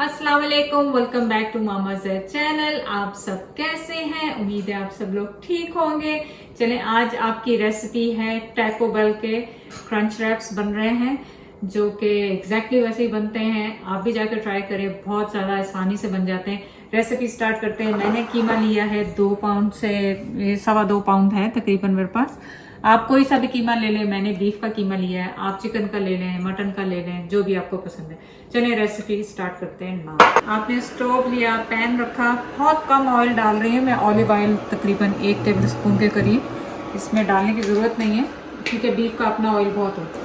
अस्सलाम वालेकुम, welcome back to Mama Z channel. आप सब कैसे हैं? उम्मीद है आप सब लोग ठीक होंगे। चलें, आज आपकी रेसिपी है टैको बेल के क्रंच रैप्स बन रहे हैं, जो कि एग्जैक्टली वैसे ही बनते हैं। आप भी जाकर ट्राई करें, बहुत ज़्यादा आसानी से बन जाते हैं। रेसिपी स्टार्ट करते हैं। मैंने कीमा लिया है 2 पाउंड से 2.25 पाउंड है तकरीबन मेरे पास। आप कोई सा भी कीमा ले लें, मैंने बीफ का कीमा लिया है, आप चिकन का ले लें, मटन का ले लें, जो भी आपको पसंद है। चलिए रेसिपी स्टार्ट करते हैं ना। आपने स्टोव लिया, पैन रखा, बहुत कम ऑयल डाल रही हूँ मैं, ऑलिव ऑयल तकरीबन 1 टेबल स्पून के करीब। इसमें डालने की ज़रूरत नहीं है क्योंकि बीफ का अपना ऑयल बहुत होता है।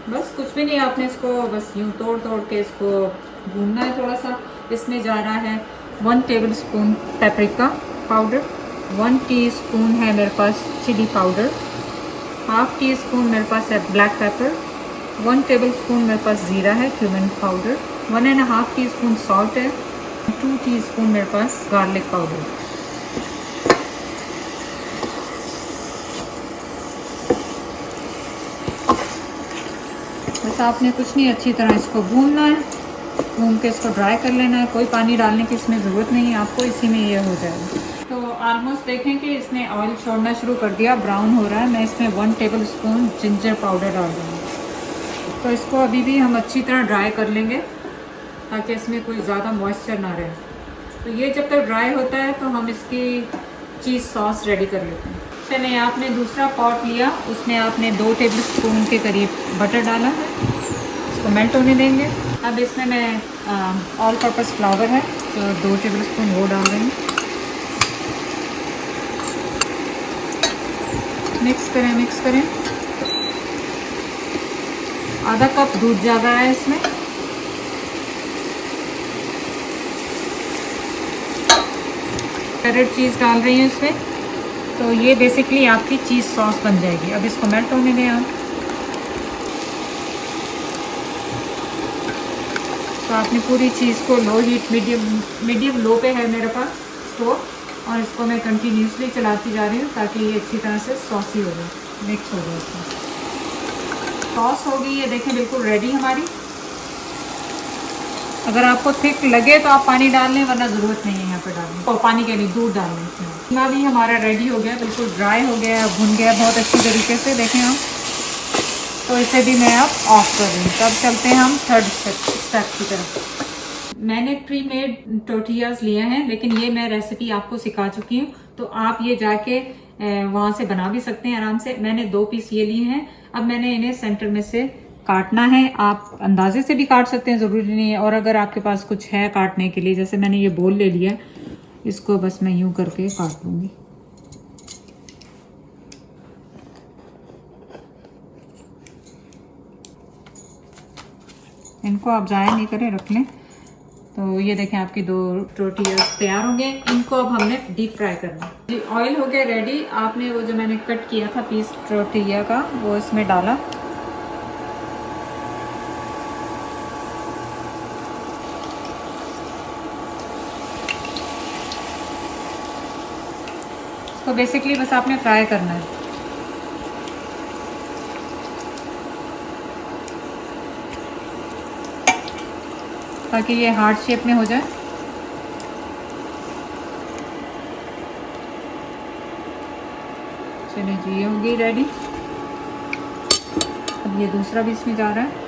बस कुछ भी नहीं, आपने इसको बस यूं तोड़ तोड़ के इसको भूनना है थोड़ा सा। इसमें जा रहा है 1 tablespoon paprika powder, 1 teaspoon है मेरे पास chilli powder, half teaspoon मेरे पास है ब्लैक पेपर, 1 टेबल स्पून मेरे पास ज़ीरा है क्यूमिन पाउडर, 1.5 टीस्पून सॉल्ट है, 2 टीस्पून मेरे पास गार्लिक पाउडर। बस आपने कुछ नहीं, अच्छी तरह इसको भूनना है, भून के इसको ड्राई कर लेना है। कोई पानी डालने की इसमें ज़रूरत नहीं है आपको, इसी में ये हो जाएगा। तो ऑलमोस्ट देखें कि इसने ऑयल छोड़ना शुरू कर दिया, ब्राउन हो रहा है। मैं इसमें 1 टेबल स्पून जिंजर पाउडर डाल दूँगी। तो इसको अभी भी हम अच्छी तरह ड्राई कर लेंगे ताकि इसमें कोई ज़्यादा मॉइस्चर ना रहे। तो ये जब तक ड्राई होता है तो हम इसकी चीज़ सॉस रेडी कर लेते हैं। चलिए, आपने दूसरा पॉट लिया, उसमें आपने 2 टेबल स्पून के करीब बटर डाला है, इसको मेल्ट होने देंगे। अब इसमें मैं ऑल पर्पस फ्लावर है तो 2 टेबल स्पून वो डाल रही हूँ। मिक्स करें। आधा कप दूध जा रहा है इसमें। शेडेड चीज़ डाल रही हूँ इसमें, तो ये बेसिकली आपकी चीज़ सॉस बन जाएगी। अब इसको मेल्ट होने दें आप। तो आपने पूरी चीज़ को लो हीट, मीडियम लो पे है मेरे पास स्टोव, और इसको मैं कंटिन्यूसली चलाती जा रही हूँ ताकि ये अच्छी तरह से सॉसी हो जाए, मिक्स हो जाए। इसमें सॉस हो गई, ये देखें बिल्कुल रेडी हमारी। अगर आपको थिक लगे तो आप पानी डाल लें, वरना ज़रूरत नहीं है यहाँ पे डालने और पानी के लिए दूध डाल लें इसमें। कीमा भी हमारा रेडी हो गया, बिल्कुल ड्राई हो गया, भुन गया बहुत अच्छी तरीके से, देखें हम। तो इसे भी मैं अब ऑफ कर रही हूँ। तब चलते हैं हम थर्ड स्टेप की तरफ। मैंने प्री मेड टोर्टियाज लिए हैं, लेकिन ये मैं रेसिपी आपको सिखा चुकी हूँ, तो आप ये जाके वहाँ से बना भी सकते हैं आराम से। मैंने 2 पीस ये लिए हैं। अब मैंने इन्हें सेंटर में से काटना है। आप अंदाजे से भी काट सकते हैं, ज़रूरी नहीं है। और अगर आपके पास कुछ है काटने के लिए, जैसे मैंने ये बोल ले लिया, इसको बस मैं यूं करके काट लूँगी। इनको आप ज़ाया नहीं करें, रख लें। तो ये देखें आपकी 2 टोर्टियाज तैयार हो गए। इनको अब हमने डीप फ्राई करना है जी। ऑयल हो गया रेडी। आपने वो जो मैंने कट किया था पीस टोर्टिया का, वो इसमें डाला। इसको बेसिकली बस आपने फ्राई करना है। ताकि ये हार्ट शेप में हो जाए। चलिए जी, ये होगी रेडी। अब ये दूसरा भी इसमें जा रहा है।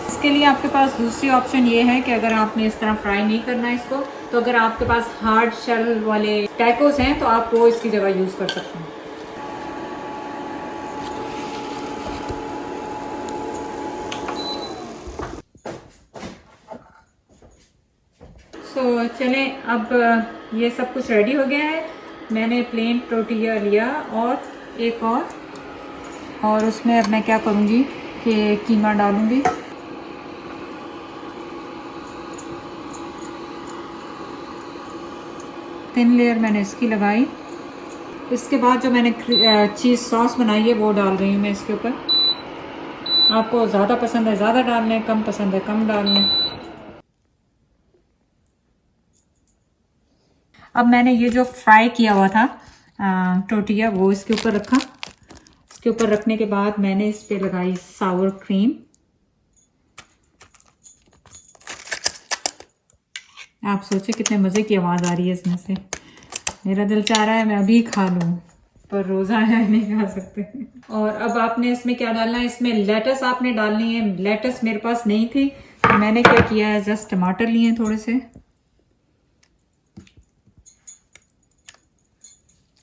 इसके लिए आपके पास दूसरी ऑप्शन ये है कि अगर आपने इस तरह फ्राई नहीं करना है इसको, तो अगर आपके पास हार्ड शेल वाले टैकोस हैं तो आप वो इसकी जगह यूज़ कर सकते हैं। सो चलें, अब ये सब कुछ रेडी हो गया है। मैंने प्लेन टोर्टिया लिया और एक और उसमें अब मैं क्या करूँगी कि कीमा डालूँगी। थिन लेयर मैंने इसकी लगाई। इसके बाद जो मैंने चीज़ सॉस बनाई है वो डाल रही हूँ मैं इसके ऊपर। आपको ज़्यादा पसंद है ज़्यादा डाल लें, कम पसंद है कम डाल लें। अब मैंने ये जो फ्राई किया हुआ था टोटिया वो इसके ऊपर रखा। इसके ऊपर रखने के बाद मैंने इस पे लगाई सावर क्रीम। आप सोचे कितने मज़े की आवाज़ आ रही है इसमें से। मेरा दिल चाह रहा है मैं अभी खा लूँ, पर रोज़ा है नहीं खा सकते। और अब आपने इसमें क्या डालना है, इसमें लेटस आपने डालनी है। लेटस मेरे पास नहीं थी तो मैंने क्या किया है, जस्ट टमाटर लिए हैं थोड़े से,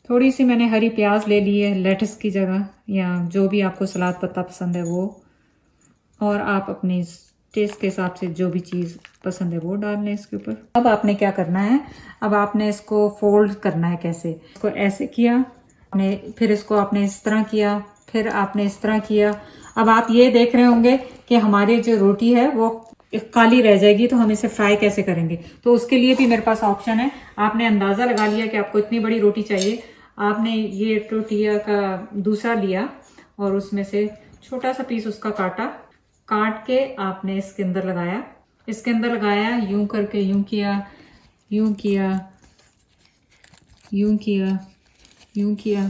थोड़ी सी मैंने हरी प्याज ले ली है लेटस की जगह, या जो भी आपको सलाद पत्ता पसंद है वो। और आप अपनी टेस्ट के हिसाब से जो भी चीज़ पसंद है वो डाल लें इसके ऊपर। अब आपने क्या करना है, अब आपने इसको फोल्ड करना है। कैसे, इसको ऐसे किया आपने, फिर इसको आपने इस तरह किया, फिर आपने इस तरह किया। अब आप ये देख रहे होंगे कि हमारी जो रोटी है वो काली रह जाएगी, तो हम इसे फ्राई कैसे करेंगे। तो उसके लिए भी मेरे पास ऑप्शन है। आपने अंदाज़ा लगा लिया कि आपको इतनी बड़ी रोटी चाहिए, आपने ये टोटिया का दूसरा लिया और उसमें से छोटा सा पीस उसका काट के आपने इसके अंदर लगाया, यूं करके, यूं किया, यूं किया, यूं किया, यूं किया,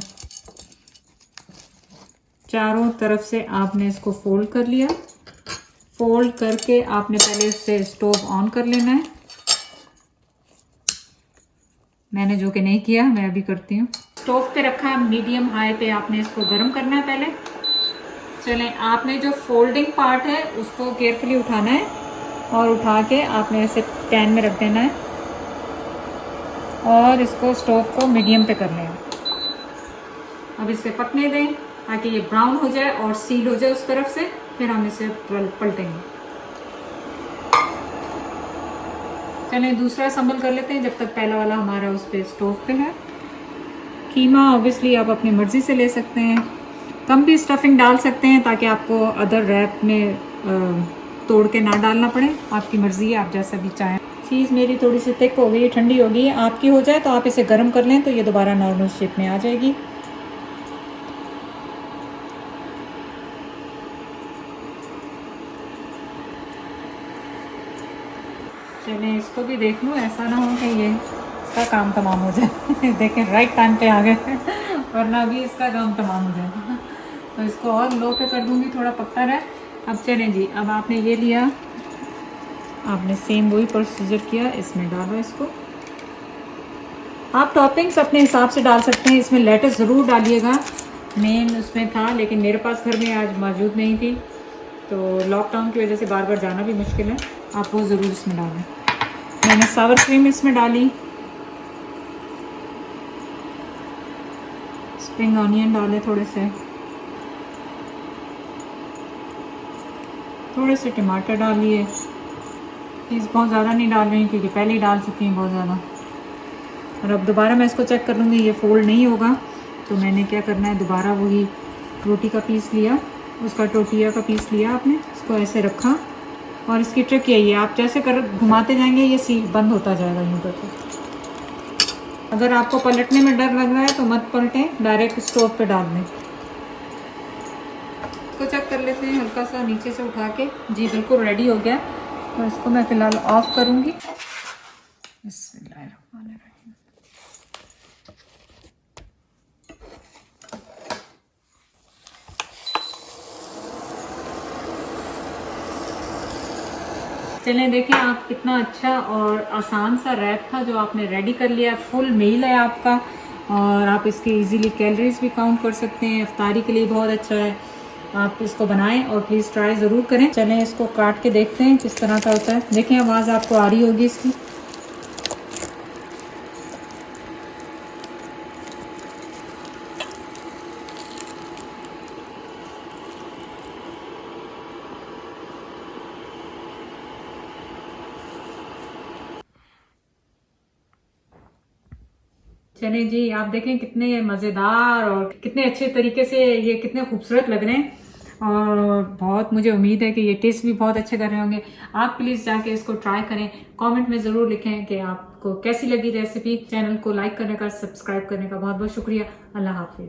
चारों तरफ से आपने इसको फोल्ड कर लिया। फोल्ड करके आपने पहले इससे स्टोव ऑन कर लेना है। मैंने जो कि नहीं किया, मैं अभी करती हूँ। स्टोव पे रखा है, मीडियम हाई पे आपने इसको गर्म करना है पहले। चलें, आपने जो फोल्डिंग पार्ट है उसको केयरफुली उठाना है और उठा के आपने इसे पैन में रख देना है और इसको स्टोव को मीडियम पे कर लें। अब इसे पकने दें ताकि ये ब्राउन हो जाए और सील हो जाए उस तरफ से, फिर हम इसे पलटेंगे। चलें, दूसरा संभल कर लेते हैं जब तक पहला वाला हमारा उस पे स्टोव पे है। कीमा ऑब्वियसली आप अपनी मर्ज़ी से ले सकते हैं, कम भी स्टफिंग डाल सकते हैं ताकि आपको अदर रैप में तोड़ के ना डालना पड़े। आपकी मर्ज़ी है, आप जैसा भी चाहें। चीज़ मेरी थोड़ी सी थिक हो गई, ठंडी हो गई है। आपकी हो जाए तो आप इसे गर्म कर लें तो ये दोबारा नॉर्मल शेप में आ जाएगी। चलें, इसको भी देख लूँ, ऐसा ना हो कि ये इसका काम तमाम हो जाए। देखें, राइट टाइम पे आ गए, वरना अभी इसका काम तमाम हो जाए। तो इसको और लो पे कर दूंगी, थोड़ा पकता रहे। अब चलें जी, अब आपने ये लिया, आपने सेम वही प्रोसीजर किया, इसमें डालो इसको। आप टॉपिंग्स अपने हिसाब से डाल सकते हैं, इसमें लेटस ज़रूर डालिएगा, मेन उसमें था, लेकिन मेरे पास घर में आज मौजूद नहीं थी, तो लॉकडाउन की वजह से बार बार जाना भी मुश्किल है। आप वो ज़रूर इसमें डालें। मैंने सावर क्रीम इसमें डाली, स्प्रिंग ऑनियन डाले थोड़े से टमाटर डालिए। चीज़ बहुत ज़्यादा नहीं डाल रही क्योंकि पहले ही डाल चुकी हैं बहुत ज़्यादा। और अब दोबारा मैं इसको चेक कर लूँगी, ये फोल्ड नहीं होगा तो मैंने क्या करना है, दोबारा वही रोटी का पीस लिया, उसका टोटिया का पीस लिया आपने, इसको ऐसे रखा। और इसकी ट्रिक यही है, आप जैसे कर घुमाते जाएंगे ये सील बंद होता जाएगा यूँ करके। अगर आपको पलटने में डर लग रहा है तो मत पलटें, डायरेक्ट स्टोव पे डाल दें। इसको चेक कर लेते हैं हल्का सा नीचे से उठा के। जी बिल्कुल रेडी हो गया, तो इसको मैं फ़िलहाल ऑफ करूँगी। बिस्मिल्लाहिर्रहमानिर्रहीम। चलें, देखें आप कितना अच्छा और आसान सा रैप था जो आपने रेडी कर लिया। फुल मील है आपका और आप इसके इजीली कैलोरीज भी काउंट कर सकते हैं। इफ्तारी के लिए बहुत अच्छा है, आप इसको बनाएं और प्लीज़ ट्राई ज़रूर करें। चलें, इसको काट के देखते हैं किस तरह का होता है। देखें, आवाज़ आपको आ रही होगी इसकी। चले जी, आप देखें कितने मज़ेदार और कितने अच्छे तरीके से ये कितने खूबसूरत लग रहे हैं। और बहुत मुझे उम्मीद है कि ये टेस्ट भी बहुत अच्छे कर रहे होंगे। आप प्लीज़ जाके इसको ट्राई करें, कमेंट में ज़रूर लिखें कि आपको कैसी लगी रेसिपी। चैनल को लाइक करने का, सब्सक्राइब करने का बहुत बहुत शुक्रिया। अल्लाह हाफिज़।